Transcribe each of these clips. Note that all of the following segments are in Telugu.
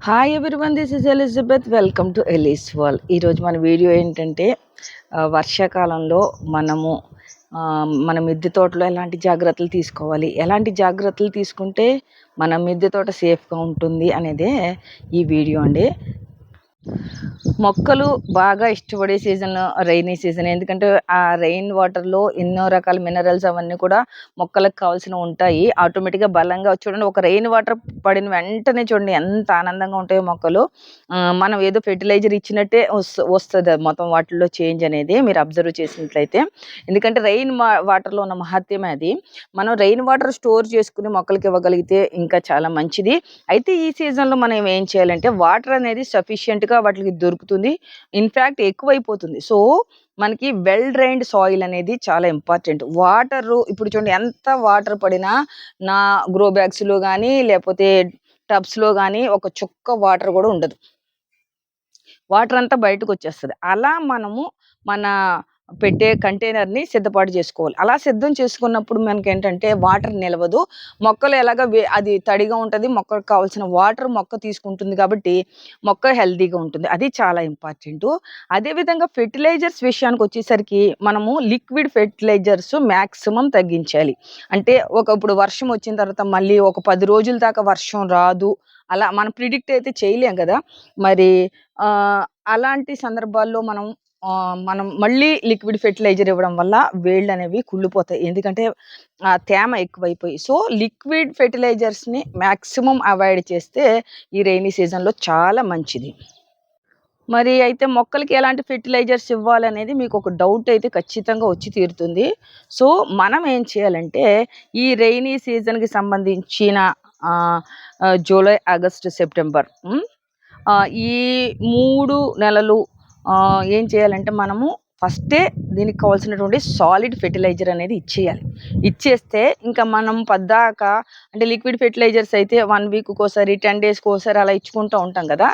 Hi everyone, this is Elizabeth. Welcome to Ellie's wall. ఈరోజు మన వీడియో ఏంటంటే వర్షాకాలంలో మనము మన మిద్దె తోటలో ఎలాంటి జాగ్రత్తలు తీసుకోవాలి, ఎలాంటి జాగ్రత్తలు తీసుకుంటే మన మిద్దె తోట సేఫ్గా ఉంటుంది అనేదే ఈ వీడియో అండి. మొక్కలు బాగా ఇష్టపడే సీజన్ రైనీ సీజన్. ఎందుకంటే ఆ రెయిన్ వాటర్లో ఎన్నో రకాల మినరల్స్ అవన్నీ కూడా మొక్కలకు కావాల్సినవి ఉంటాయి. ఆటోమేటిక్గా బలంగా చూడండి, ఒక రెయిన్ వాటర్ పడిన వెంటనే చూడండి ఎంత ఆనందంగా ఉంటాయో మొక్కలు. మనం ఏదో ఫెర్టిలైజర్ ఇచ్చినట్టే వస్తుంది మొత్తం వాటిల్లో చేంజ్ అనేది మీరు అబ్జర్వ్ చేసినట్లయితే. ఎందుకంటే రెయిన్ వాటర్లో ఉన్న మహత్యమే అది. మనం రెయిన్ వాటర్ స్టోర్ చేసుకుని మొక్కలకి ఇవ్వగలిగితే ఇంకా చాలా మంచిది. అయితే ఈ సీజన్లో మనం ఏం చేయాలంటే వాటర్ అనేది సఫిషియెంట్గా వాటికి దొరుకుతుంది, ఇన్ఫ్యాక్ట్ ఎక్కువైపోతుంది. సో మనకి వెల్ డ్రైన్డ్ సాయిల్ అనేది చాలా ఇంపార్టెంట్. వాటరు ఇప్పుడు చూడండి, ఎంత వాటర్ పడినా నా గ్రో బ్యాగ్స్లో కానీ లేకపోతే టబ్స్లో కానీ ఒక చుక్క వాటర్ కూడా ఉండదు, వాటర్ అంతా బయటకు వచ్చేస్తుంది. అలా మనము మన పెట్టే కంటైనర్ని సిద్ధపాటు చేసుకోవాలి. అలా సిద్ధం చేసుకున్నప్పుడు మనకి ఏంటంటే వాటర్ నిలవదు, మొక్కలు ఎలాగ అది తడిగా ఉంటుంది, మొక్కకు కావాల్సిన వాటర్ మొక్క తీసుకుంటుంది కాబట్టి మొక్క హెల్తీగా ఉంటుంది. అది చాలా ఇంపార్టెంట్. అదేవిధంగా ఫెర్టిలైజర్స్ విషయానికి వచ్చేసరికి మనము లిక్విడ్ ఫెర్టిలైజర్స్ మ్యాక్సిమం తగ్గించాలి. అంటే ఇప్పుడు వర్షం వచ్చిన తర్వాత మళ్ళీ ఒక 10 రోజుల దాకా వర్షం రాదు, అలా మనం ప్రిడిక్ట్ అయితే చేయలేం కదా. మరి అలాంటి సందర్భాల్లో మనం మళ్ళీ లిక్విడ్ ఫెర్టిలైజర్ ఇవ్వడం వల్ల వేళ్ళు అనేవి కుళ్ళిపోతాయి, ఎందుకంటే తేమ ఎక్కువైపోయి. సో లిక్విడ్ ఫెర్టిలైజర్స్ని మ్యాక్సిమం అవాయిడ్ చేస్తే ఈ రెయినీ సీజన్లో చాలా మంచిది. మరి అయితే మొక్కలకి ఎలాంటి ఫెర్టిలైజర్స్ ఇవ్వాలనేది మీకు ఒక డౌట్ అయితే ఖచ్చితంగా వచ్చి తీరుతుంది. సో మనం ఏం చేయాలంటే ఈ రెయినీ సీజన్కి సంబంధించిన జూలై, ఆగస్టు, సెప్టెంబర్ ఈ 3 నెలలు ఏం చేయాలంటే మనము ఫస్టే దీనికి కావాల్సినటువంటి సాలిడ్ ఫెర్టిలైజర్ అనేది ఇచ్చేస్తే ఇంకా మనం పద్దాక అంటే లిక్విడ్ ఫెర్టిలైజర్స్ అయితే 1 వీక్కి ఒకసారి 10 డేస్కి ఒకసారి అలా ఇచ్చుకుంటూ ఉంటాం కదా,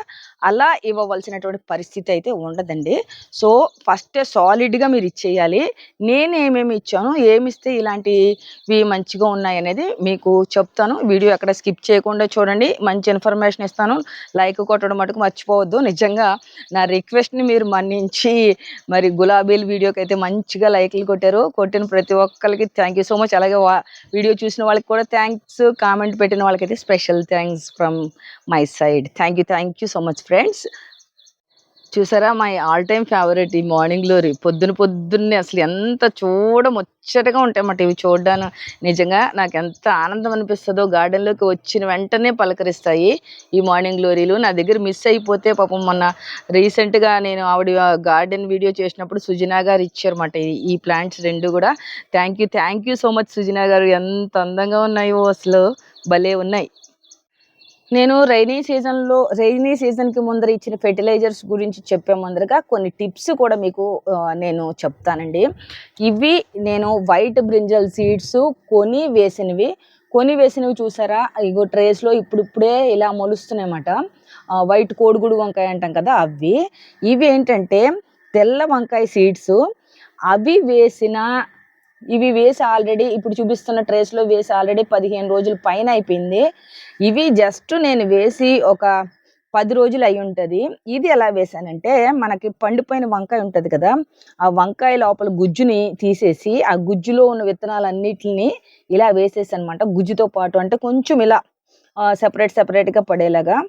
అలా ఇవ్వవలసినటువంటి పరిస్థితి అయితే ఉండదండి. సో ఫస్టే సాలిడ్గా మీరు ఇచ్చేయాలి. నేను ఏమేమి ఇచ్చాను, ఏమిస్తే ఇలాంటివి మంచిగా ఉన్నాయి అనేది మీకు చెప్తాను. వీడియో ఎక్కడ స్కిప్ చేయకుండా చూడండి, మంచి ఇన్ఫర్మేషన్ ఇస్తాను. లైక్ కొట్టడం మటుకు మర్చిపోవద్దు. నిజంగా నా రిక్వెస్ట్ని మీరు మన్నించి మరి గులాబీల వీడియోకి అయితే మంచిగా లైక్లు కొట్టిన ప్రతి ఒక్కరికి థ్యాంక్ యూ సో మచ్. అలాగే వీడియో చూసిన వాళ్ళకి కూడా థ్యాంక్స్, కామెంట్ పెట్టిన వాళ్ళకైతే special thanks from my side. Thank you so much friends. చూసారా, మై ఆల్ టైమ్ ఫేవరెట్ ఈ మార్నింగ్ గ్లోరీ. పొద్దున్నే అసలు ఎంత ముచ్చటగా ఉంటాయన్నమాట ఇవి చూడడానికి. నిజంగా నాకు ఎంత ఆనందం అనిపిస్తుందో, గార్డెన్లోకి వచ్చిన వెంటనే పలకరిస్తాయి ఈ మార్నింగ్ గ్లోరీలు. నా దగ్గర మిస్ అయిపోతే పాపం మొన్న రీసెంట్గా నేను ఆవిడ గార్డెన్ వీడియో చేసినప్పుడు సుజనా గారు ఇచ్చారన్నమాట ఈ ప్లాంట్స్ 2 కూడా. Thank you so much Sujana గారు. ఎంత అందంగా ఉన్నాయో అసలు, భలే ఉన్నాయి. నేను రైనీ సీజన్కి ముందర ఇచ్చిన ఫెర్టిలైజర్స్ గురించి చెప్పే ముందరగా కొన్ని టిప్స్ కూడా మీకు నేను చెప్తానండి. ఇవి నేను వైట్ బ్రింజల్ సీడ్స్ కొని వేసినవి చూసారా, ఇగో ట్రేస్లో ఇప్పుడిప్పుడే ఇలా మొలుస్తున్నాయన్నమాట. వైట్ కోడిగుడు వంకాయ అంటాం కదా, ఇవి ఏంటంటే తెల్ల వంకాయ సీడ్స్. ఇవి వేసి ఆల్రెడీ ఇప్పుడు చూపిస్తున్న ట్రేస్లో వేసి ఆల్రెడీ 15 రోజుల పైన అయిపోయింది. ఇవి జస్ట్ నేను వేసి ఒక 10 రోజులు అయి ఉంటుంది. ఇది ఎలా వేసానంటే, మనకి పండిపోయిన వంకాయ ఉంటుంది కదా, ఆ వంకాయ లోపల గుజ్జుని తీసేసి ఆ గుజ్జులో ఉన్న విత్తనాలన్నిటిని ఇలా వేసేసి అనమాట, గుజ్జుతో పాటు. అంటే కొంచెం ఇలా సెపరేట్గా పడేలాగా.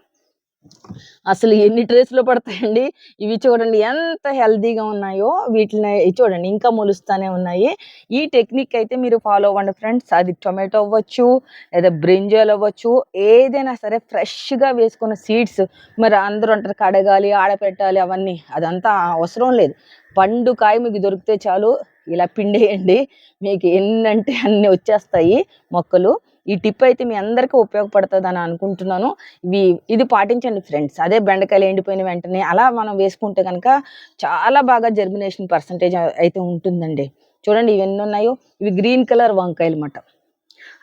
అసలు ఎన్ని ట్రేస్లో పడతాయండి ఇవి. చూడండి ఎంత హెల్తీగా ఉన్నాయో. వీటిని చూడండి ఇంకా మొలుస్తూనే ఉన్నాయి. ఈ టెక్నిక్ అయితే మీరు ఫాలో అవ్వండి ఫ్రెండ్స్. అది టొమాటో అవ్వచ్చు, లేదా బ్రింజాల్ అవ్వచ్చు, ఏదైనా సరే ఫ్రెష్గా వేసుకున్న సీడ్స్. మరి అందరూ అంటారు కడగాలి, ఆడపెట్టాలి, అవన్నీ అదంతా అవసరం లేదు. పండు కాయ మీకు దొరికితే చాలు, ఇలా పిండేయండి, మీకు ఎన్నంటే అన్నీ వచ్చేస్తాయి మొక్కలు. ఈ టిప్ అయితే మీ అందరికీ ఉపయోగపడుతుంది అని అనుకుంటున్నాను. ఇది పాటించండి ఫ్రెండ్స్. అదే బెండకాయలు ఎండిపోయిన వెంటనే అలా మనం వేసుకుంటే కనుక చాలా బాగా జర్మినేషన్ పర్సంటేజ్ అయితే ఉంటుందండి. చూడండి ఇవి ఎన్ని ఉన్నాయో. ఇవి గ్రీన్ కలర్ వంకాయలు అన్నమాట.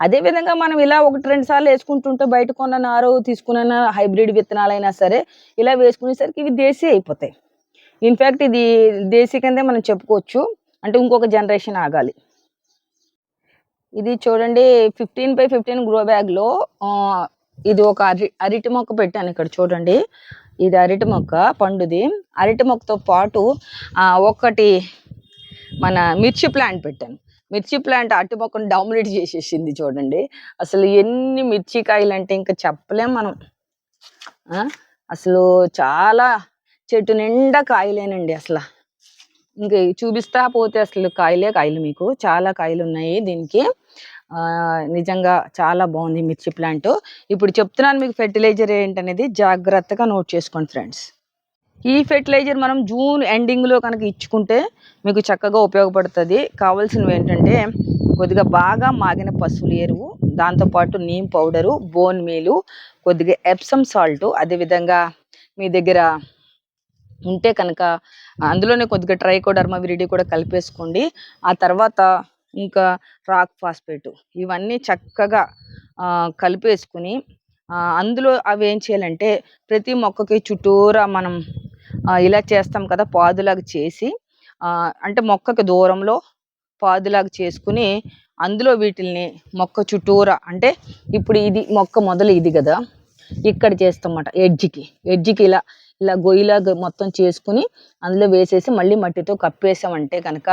అదేవిధంగా మనం ఇలా 1-2 సార్లు వేసుకుంటుంటే బయట కొన్న నారు తీసుకున్న హైబ్రిడ్ విత్తనాలైనా సరే ఇలా వేసుకునేసరికి ఇవి దేశీ అయిపోతాయి. ఇన్ఫ్యాక్ట్ ఇది దేశీ కిందే మనం చెప్పుకోవచ్చు. అంటే ఇంకొక జనరేషన్ ఆగాలి. ఇది చూడండి 15x15 గ్రో బ్యాగ్లో ఇది ఒక అరటి మొక్క పెట్టాను ఇక్కడ చూడండి. ఇది అరటి మొక్క పండుది. అరటి మొక్కతో పాటు ఒకటి మన మిర్చి ప్లాంట్ పెట్టాను. మిర్చి ప్లాంట్ అరటి మొక్కను డామినేట్ చేసేసింది చూడండి. అసలు ఎన్ని మిర్చి కాయలు అంటే ఇంకా చెప్పలేం మనం. అసలు చాలా చెట్టు నిండా కాయలేనండి అసలు. ఇంక చూపిస్తా పోతే అసలు కాయలు మీకు చాలా కాయలు ఉన్నాయి దీనికి. నిజంగా చాలా బాగుంది మిర్చి ప్లాంట్. ఇప్పుడు చెప్తున్నాను మీకు ఫెర్టిలైజర్ ఏంటనేది జాగ్రత్తగా నోట్ చేసుకోండి ఫ్రెండ్స్. ఈ ఫెర్టిలైజర్ మనం జూన్ ఎండింగ్లో కనుక ఇచ్చుకుంటే మీకు చక్కగా ఉపయోగపడుతుంది. కావాల్సినవి ఏంటంటే కొద్దిగా బాగా మాగిన పశువుల ఎరువు, దాంతోపాటు నీమ్ పౌడరు, బోన్ మీలు, కొద్దిగా ఎప్సమ్ సాల్ట్, అదేవిధంగా మీ దగ్గర ఉంటే కనుక అందులోనే కొద్దిగా ట్రైకోడర్మా విరిడి కూడా కలిపేసుకోండి. ఆ తర్వాత ఇంకా రాక్ ఫాస్ఫేట్, ఇవన్నీ చక్కగా కలిపేసుకుని అందులో అవి ఏం చేయాలంటే ప్రతి మొక్కకి చుట్టూరా మనం ఇలా చేస్తాం కదా, పాదులాగా చేసి అంటే మొక్కకి దూరంలో పాదులాగా చేసుకుని అందులో వీటిల్ని మొక్క చుట్టూరా, అంటే ఇప్పుడు ఇది మొక్క మొదలు ఇది కదా, ఇక్కడ చేస్తామన్నమాట. ఎడ్జికి ఇలా ఇలా గొయ్యిలాగా మొత్తం చేసుకుని అందులో వేసేసి మళ్ళీ మట్టితో కప్పేసామంటే కనుక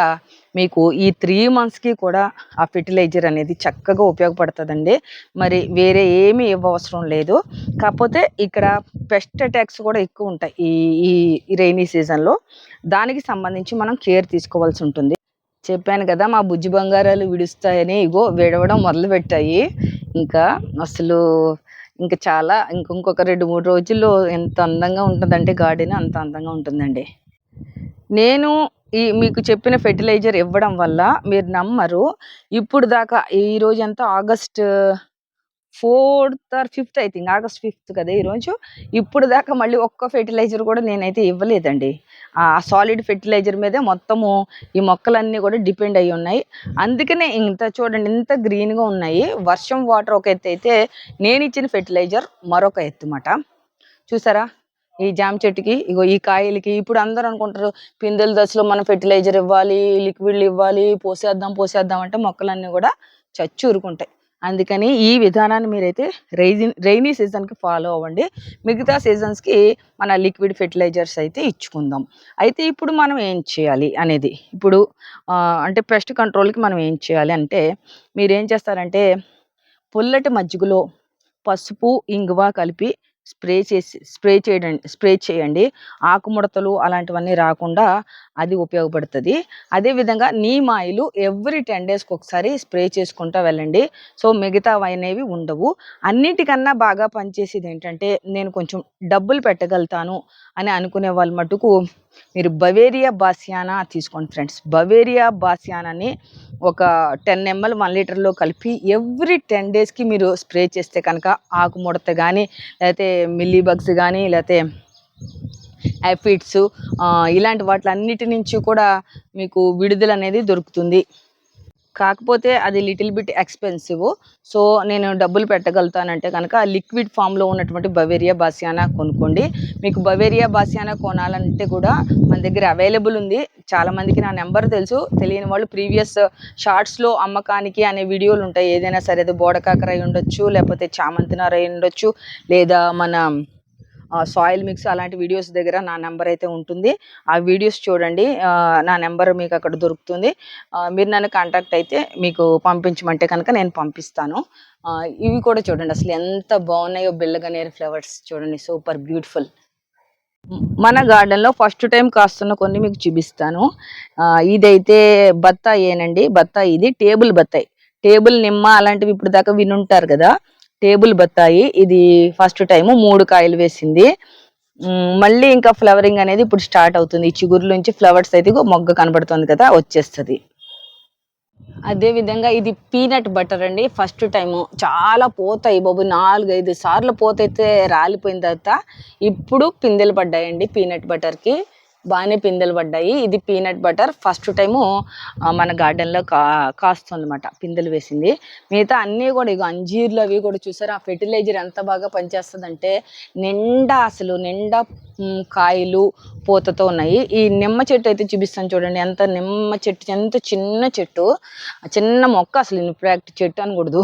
మీకు ఈ 3 monthsకి కూడా ఆ ఫెర్టిలైజర్ అనేది చక్కగా ఉపయోగపడుతుందండి. మరి వేరే ఏమీ ఇవ్వవసరం లేదు. కాకపోతే ఇక్కడ పెస్ట్ అటాక్స్ కూడా ఎక్కువ ఉంటాయి ఈ రైనీ సీజన్లో. దానికి సంబంధించి మనం కేర్ తీసుకోవాల్సి ఉంటుంది. చెప్పాను కదా మా బుజ్జి బంగారాలు విడుస్తాయని, ఇగో విడవడం మొదలు పెట్టాయి. ఇంకా అసలు ఇంకా చాలా ఇంకొక 2-3 రోజుల్లో ఎంత అందంగా ఉంటుందంటే గార్డెన్ అంత అందంగా ఉంటుందండి. నేను మీకు చెప్పిన ఫెర్టిలైజర్ ఇవ్వడం వల్ల మీరు నమ్మరు, ఇప్పుడు దాకా ఈరోజు ఎంత August 4th or 5th, I think August 5th కదా ఈరోజు. ఇప్పుడు దాకా మళ్ళీ ఒక్క ఫెర్టిలైజర్ కూడా నేనైతే ఇవ్వలేదండి. ఆ సాలిడ్ ఫెర్టిలైజర్ మీదే మొత్తము ఈ మొక్కలన్నీ కూడా డిపెండ్ అయ్యి ఉన్నాయి. అందుకనే ఇంత చూడండి ఇంత గ్రీన్గా ఉన్నాయి. వర్షం వాటర్ ఒక ఎత్తు అయితే నేను ఇచ్చిన ఫెర్టిలైజర్ మరొక ఎత్తు మాట. చూసారా ఈ జామ చెట్టుకి, ఇగో ఈ కాయలకి. ఇప్పుడు అందరూ అనుకుంటారు పిందెల దశలో మనం ఫెర్టిలైజర్ ఇవ్వాలి, లిక్విడ్లు ఇవ్వాలి, పోసేద్దాం అంటే మొక్కలన్నీ కూడా చచ్చి ఊరుకుంటాయి. అందుకని ఈ విధానాన్ని మీరైతే రైనీ సీజన్కి ఫాలో అవ్వండి. మిగతా సీజన్స్కి మన లిక్విడ్ ఫెర్టిలైజర్స్ అయితే ఇచ్చుకుందాం. అయితే ఇప్పుడు మనం ఏం చేయాలి అనేది, ఇప్పుడు అంటే పెస్ట్ కంట్రోల్కి మనం ఏం చేయాలి అంటే, మీరేం చేస్తారంటే పుల్లటి మజ్జిగలో పసుపు, ఇంగువ కలిపి స్ప్రే చేయండి. ఆకుముడతలు అలాంటివన్నీ రాకుండా అది ఉపయోగపడుతుంది. అదేవిధంగా నీమ్ ఆయిల్ ఎవ్రీ 10 daysకి ఒకసారి స్ప్రే చేసుకుంటూ వెళ్ళండి. సో మిగతావి అనేవి ఉండవు. అన్నిటికన్నా బాగా పనిచేసేది ఏంటంటే, నేను కొంచెం డబ్బులు పెట్టగలుగుతాను అని అనుకునే వాళ్ళ మటుకు మీరు బవేరియా బాసియానా తీసుకోండి ఫ్రెండ్స్. బవేరియా బాసియానాని ఒక 10 ml 1 లీటర్లో కలిపి ఎవ్రీ 10 daysకి మీరు స్ప్రే చేస్తే కనుక ఆకుముడత కానీ, లేకపోతే మిల్లీ బగ్స్ కానీ, లేకపోతే యాఫిడ్స్, ఇలాంటి వాటిలన్నిటి నుంచి కూడా మీకు విడుదల అనేది దొరుకుతుంది. కాకపోతే అది లిటిల్ బిట్ ఎక్స్పెన్సివ్. సో నేను డబ్బులు పెట్టగలుగుతానంటే కనుక లిక్విడ్ ఫామ్లో ఉన్నటువంటి బవేరియా బాసియానా కొనుక్కోండి. మీకు బవేరియా బాసియానా కొనాలంటే కూడా మన దగ్గర అవైలబుల్ ఉంది. చాలామందికి నా నెంబర్ తెలుసు, తెలియని వాళ్ళు ప్రీవియస్ షార్ట్స్లో అమ్మకానికి అనే వీడియోలు ఉంటాయి. ఏదైనా సరే, అది బోడకాకర అయి ఉండొచ్చు, లేకపోతే చామంతినార అయి ఉండొచ్చు, లేదా మన సాయిల్ మిక్స్, అలాంటి వీడియోస్ దగ్గర నా నెంబర్ అయితే ఉంటుంది. ఆ వీడియోస్ చూడండి, నా నెంబర్ మీకు అక్కడ దొరుకుతుంది. మీరు నన్ను కాంటాక్ట్ అయితే మీకు పంపించమంటే కనుక నేను పంపిస్తాను. ఇవి కూడా చూడండి అసలు ఎంత బాగున్నాయో, బిల్లగన్నేరు ఫ్లవర్స్ చూడండి, సూపర్ బ్యూటిఫుల్. మన గార్డెన్లో ఫస్ట్ టైం కాస్తున్న కొన్ని మీకు చూపిస్తాను. ఇదైతే బత్తాయేనండి. బత్తాయి, ఇది టేబుల్ బత్తాయి, టేబుల్ నిమ్మ అలాంటివి ఇప్పుడు దాకా వినుంటారు కదా. టేబుల్ బత్తాయి ఇది ఫస్ట్ టైము 3 కాయలు వేసింది. మళ్ళీ ఇంకా ఫ్లవరింగ్ అనేది ఇప్పుడు స్టార్ట్ అవుతుంది. ఈ చిగురు నుంచి ఫ్లవర్స్ అయితే మొగ్గ కనబడుతుంది కదా, వచ్చేస్తుంది. అదేవిధంగా ఇది పీనట్ బటర్ అండి. ఫస్ట్ టైము చాలా పోతాయి బాబు, 4-5 సార్లు పోతైతే రాలిపోయిన తర్వాత ఇప్పుడు పిందెలు పడ్డాయండి. పీనట్ బటర్కి బాగానే పిందెలు పడ్డాయి. ఇది పీనట్ బటర్ ఫస్ట్ టైము మన గార్డెన్లో కాస్తుంది అన్నమాట, పిందెలు వేసింది. మిగతా అన్నీ కూడా ఇక అంజీర్లు అవి కూడా చూసారు. ఆ ఫెర్టిలైజర్ ఎంత బాగా పనిచేస్తుందంటే నిండా కాయలు పూతతో ఉన్నాయి. ఈ నిమ్మ చెట్టు అయితే చూపిస్తాను చూడండి. ఎంత నిమ్మ చెట్టు, ఎంత చిన్న చెట్టు, చిన్న మొక్క, అసలు ఇన్ఫాక్ట్ చెట్టు అనకూడదు.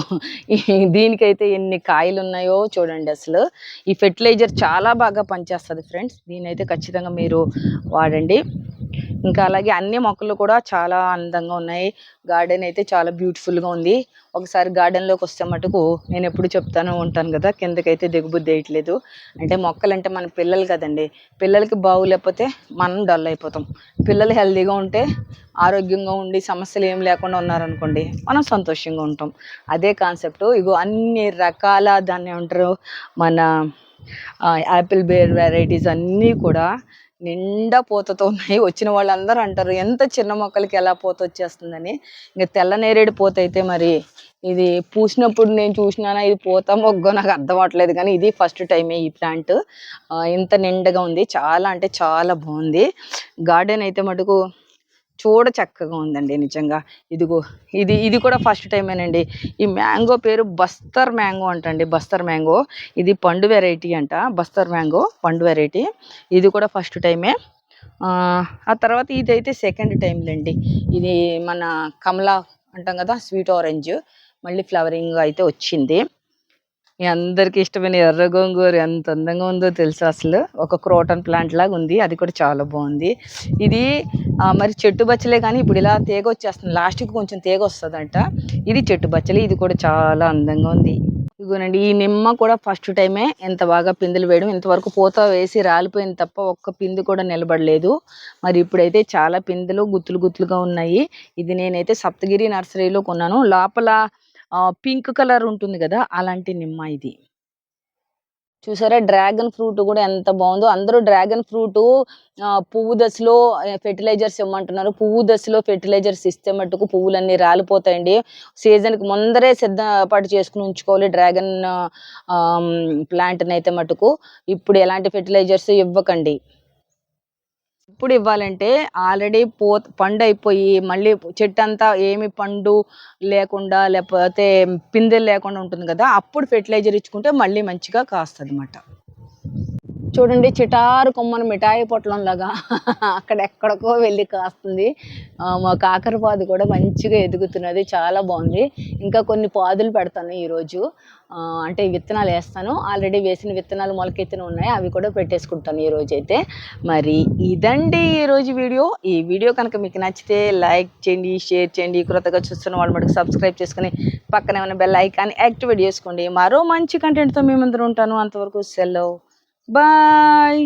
దీనికైతే ఎన్ని కాయలు ఉన్నాయో చూడండి. అసలు ఈ ఫెర్టిలైజర్ చాలా బాగా పనిచేస్తుంది ఫ్రెండ్స్. దీనైతే ఖచ్చితంగా మీరు వాడండి. ఇంకా అలాగే అన్ని మొక్కలు కూడా చాలా అందంగా ఉన్నాయి. గార్డెన్ అయితే చాలా బ్యూటిఫుల్గా ఉంది. ఒకసారి గార్డెన్లోకి వస్తే మటుకు నేను ఎప్పుడు చెప్తాను ఉంటాను కదా, కిందకైతే దిగుబుద్ధి వేయట్లేదు. అంటే మొక్కలంటే మన పిల్లలు కదండి. పిల్లలకి బాగులేకపోతే మనం డల్ అయిపోతాం. పిల్లలు హెల్తీగా ఉంటే, ఆరోగ్యంగా ఉండి సమస్యలు ఏం లేకుండా ఉన్నారనుకోండి, మనం సంతోషంగా ఉంటాం. అదే కాన్సెప్ట్. ఇగో అన్ని రకాల దాన్ని ఏమంటారు, మన యాపిల్ బేర్ వెరైటీస్ అన్నీ కూడా నిండా పూతతో ఉన్నాయి. వచ్చిన వాళ్ళందరూ అంటారు ఎంత చిన్న మొక్కలకి ఎలా పూత వచ్చేస్తుందని. ఇంకా తెల్ల నేరేడు పూత అయితే మరి ఇది పూసినప్పుడు నేను చూసినానా, ఇది పూత మొగ్గో నాకు అర్థం అవ్వట్లేదు. కానీ ఇది ఫస్ట్ టైమే ఈ ప్లాంట్ ఇంత నిండుగా ఉంది. చాలా అంటే చాలా బాగుంది. గార్డెన్ అయితే మటుకు చూడ చక్కగా ఉందండి నిజంగా. ఇదిగో ఇది కూడా ఫస్ట్ టైమేనండి. ఈ మ్యాంగో పేరు బస్తర్ మ్యాంగో అంటండి. బస్తర్ మ్యాంగో ఇది పండు వెరైటీ అంట. బస్తర్ మ్యాంగో పండు వెరైటీ. ఇది కూడా ఫస్ట్ టైమే. ఆ తర్వాత ఇదైతే సెకండ్ టైంలేండి. ఇది మన కమలా అంటాం కదా, స్వీట్ ఆరెంజ్, మళ్ళీ ఫ్లవరింగ్ అయితే వచ్చింది. మీ అందరికీ ఇష్టమైన ఎర్ర గోంగూర ఎంత అందంగా ఉందో తెలుసా. అసలు ఒక క్రోటన్ ప్లాంట్ లాగా ఉంది. అది కూడా చాలా బాగుంది. ఇది మరి చెట్టు బచ్చలే కానీ ఇప్పుడు ఇలా తీగ వచ్చేస్తుంది. లాస్ట్కి కొంచెం తీగ వస్తుందంట. ఇది చెట్టు బచ్చలి. ఇది కూడా చాలా అందంగా ఉంది. ఇదిగోనండి, ఈ నిమ్మ కూడా ఫస్ట్ టైమే ఎంత బాగా పిందులు వేయడం. ఇంతవరకు పూత వేసి రాలిపోయింది తప్ప ఒక్క పిందు కూడా నిలబడలేదు. మరి ఇప్పుడైతే చాలా పిందులు గుత్తులు గుత్తులుగా ఉన్నాయి. ఇది నేనైతే సప్తగిరి నర్సరీలో కొన్నాను. లోపల పింక్ కలర్ ఉంటుంది కదా, అలాంటి నిమ్మ ఇది. చూసారా, డ్రాగన్ ఫ్రూట్ కూడా ఎంత బాగుందో. అందరూ డ్రాగన్ ఫ్రూట్ పువ్వు దశలో ఫెర్టిలైజర్స్ ఇవ్వమంటున్నారు. పువ్వు దశలో ఫెర్టిలైజర్స్ ఇస్తే మటుకు పువ్వులన్నీ రాలిపోతాయండి. సీజన్కి ముందరే సిద్ధపాటు చేసుకుని ఉంచుకోవాలి డ్రాగన్ ప్లాంట్ని అయితే మటుకు. ఇప్పుడు ఎలాంటి ఫెర్టిలైజర్స్ ఇవ్వకండి. ఇప్పుడు ఇవ్వాలంటే ఆల్రెడీ పండు అయిపోయి మళ్ళీ చెట్టు అంతా ఏమి పండు లేకుండా, లేకపోతే పిందెలు లేకుండా ఉంటుంది కదా, అప్పుడు ఫెర్టిలైజర్ ఇచ్చుకుంటే మళ్ళీ మంచిగా కాస్తుంది అన్నమాట. చూడండి, చిటారు కొమ్మను మిఠాయి పొట్లంలాగా అక్కడెక్కడికో వెళ్ళి కాస్తుంది. మా కాకరపాదు కూడా మంచిగా ఎదుగుతున్నది. చాలా బాగుంది. ఇంకా కొన్ని పాదులు పెడతాను ఈరోజు. అంటే విత్తనాలు వేస్తాను. ఆల్రెడీ వేసిన విత్తనాలు మొలకెత్తిన ఉన్నాయి. అవి కూడా పెట్టేసుకుంటాను ఈరోజు అయితే. మరి ఇదండి ఈరోజు వీడియో. ఈ వీడియో కనుక మీకు నచ్చితే లైక్ చేయండి, షేర్ చేయండి. కొత్తగా చూస్తున్న వాళ్ళు మటుకు సబ్స్క్రైబ్ చేసుకుని పక్కనే ఉన్న బెల్ ఐకాన్ యాక్టివేట్ చేసుకోండి. మరో మంచి కంటెంట్తో మీ ముందర ఉంటాను. అంతవరకు సెలవు. బాయ్.